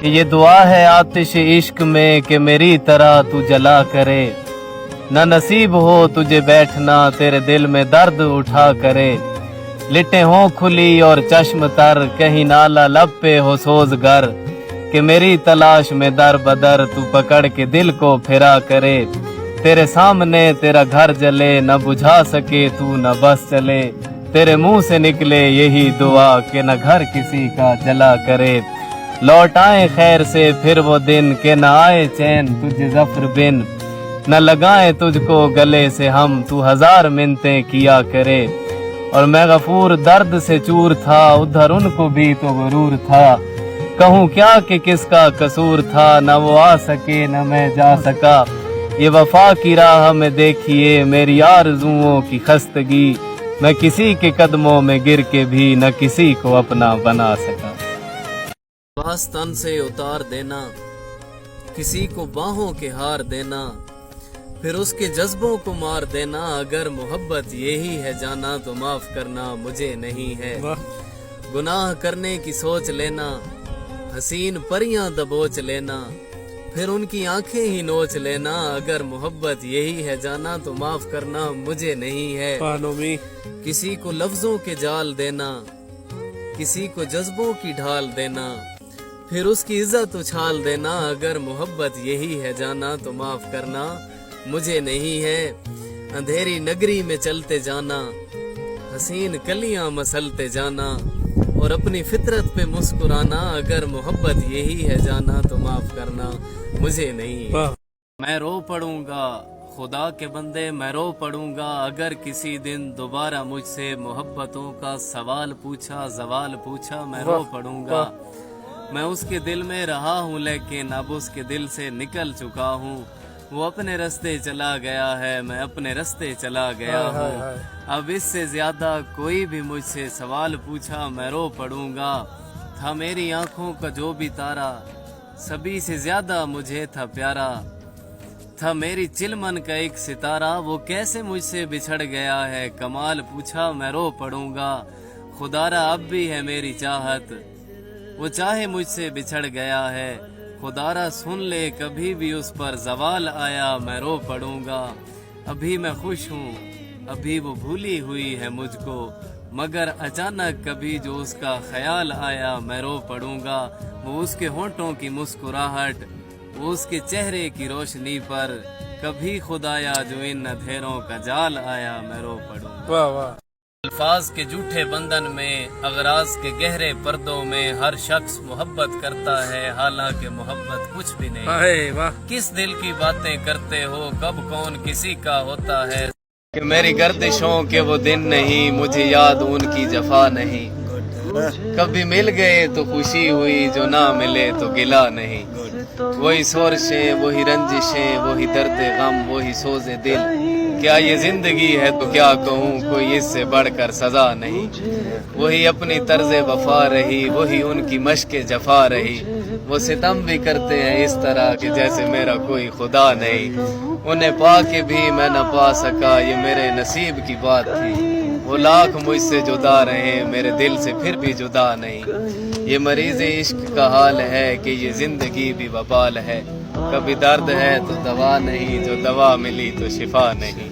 کہ یہ دعا ہے آتش عشق میں کہ میری طرح تو جلا کرے، نہ نصیب ہو تجھے بیٹھنا تیرے دل میں درد اٹھا کرے، لٹیں ہوں کھلی اور چشم تر کہیں نالا لب پہ ہو سوز گر، کہ میری تلاش میں در بدر تو پکڑ کے دل کو پھرا کرے، تیرے سامنے تیرا گھر جلے نہ بجھا سکے تو نہ بس چلے، تیرے منہ سے نکلے یہی دعا کہ نہ گھر کسی کا جلا کرے، لوٹ آئیں خیر سے پھر وہ دن کہ نہ آئے چین تجھے ظفر بن، نہ لگائیں تجھ کو گلے سے ہم تو ہزار منتیں کیا کرے، اور میں غفور درد سے چور تھا ادھر ان کو بھی تو غرور تھا، کہوں کیا کہ کس کا قصور تھا نہ وہ آ سکے نہ میں جا سکا، یہ وفا کی راہ میں دیکھیے میری آرزوؤں کی خستگی، میں کسی کے قدموں میں گر کے بھی نہ کسی کو اپنا بنا سکا۔ لباس تن سے اتار دینا، کسی کو باہوں کے ہار دینا، پھر اس کے جذبوں کو مار دینا، اگر محبت یہی ہے جانا تو معاف کرنا مجھے نہیں ہے، گناہ کرنے کی سوچ لینا، حسین پریاں دبوچ لینا، پھر ان کی آنکھیں ہی نوچ لینا، اگر محبت یہی ہے جانا تو معاف کرنا مجھے نہیں ہے، کسی کو لفظوں کے جال دینا، کسی کو جذبوں کی ڈھال دینا، پھر اس کی عزت اچھال دینا، اگر محبت یہی ہے جانا تو معاف کرنا مجھے نہیں ہے، اندھیری نگری میں چلتے جانا، حسین کلیاں مسلتے جانا، اور اپنی فطرت پہ مسکرانا، اگر محبت یہی ہے جانا تو معاف کرنا مجھے نہیں ہے، میں رو پڑوں گا خدا کے بندے میں رو پڑوں گا، اگر کسی دن دوبارہ مجھ سے محبتوں کا سوال پوچھا زوال پوچھا، میں رو پڑوں گا، میں اس کے دل میں رہا ہوں لیکن اب اس کے دل سے نکل چکا ہوں، وہ اپنے رستے چلا گیا ہے میں اپنے رستے چلا گیا ہوں، اب اس سے زیادہ کوئی بھی مجھ سے سوال پوچھا میں رو پڑوں گا، تھا میری آنکھوں کا جو بھی تارا سبھی سے زیادہ مجھے تھا پیارا، تھا میری چلمن کا ایک ستارہ وہ کیسے مجھ سے بچھڑ گیا ہے، کمال پوچھا میں رو پڑوں گا، خدارا اب بھی ہے میری چاہت وہ چاہے مجھ سے بچھڑ گیا ہے، خدارا سن لے کبھی بھی اس پر زوال آیا میں رو پڑوں گا، ابھی میں خوش ہوں ابھی وہ بھولی ہوئی ہے مجھ کو، مگر اچانک کبھی جو اس کا خیال آیا میں رو پڑوں گا، وہ اس کے ہونٹوں کی مسکراہٹ وہ اس کے چہرے کی روشنی پر، کبھی خدایا جو ان اندھیروں کا جال آیا میں رو پڑوں گا، الفاظ کے جھوٹے بندھن میں اغراض کے گہرے پردوں میں ہر شخص محبت کرتا ہے حالانکہ محبت کچھ بھی نہیں، کس دل کی باتیں کرتے ہو کب کون کسی کا ہوتا ہے، کہ میری گردشوں کے وہ دن نہیں مجھے یاد ان کی جفا نہیں، کبھی مل گئے تو خوشی ہوئی جو نہ ملے تو گلا نہیں، وہی سورشیں وہی رنجشیں وہی درد غم وہی سوز دل، کیا یہ زندگی ہے تو کیا کہوں کوئی اس سے بڑھ کر سزا نہیں، وہی اپنی طرز وفا رہی وہی ان کی مشق جفا رہی، وہ ستم بھی کرتے ہیں اس طرح کہ جیسے میرا کوئی خدا نہیں، انہیں پا کے بھی میں نہ پا سکا یہ میرے نصیب کی بات تھی، وہ لاکھ مجھ سے جدا رہے میرے دل سے پھر بھی جدا نہیں، یہ مریض عشق کا حال ہے کہ یہ زندگی بھی وبال ہے، کبھی درد ہے تو دوا نہیں جو دوا ملی تو شفا نہیں۔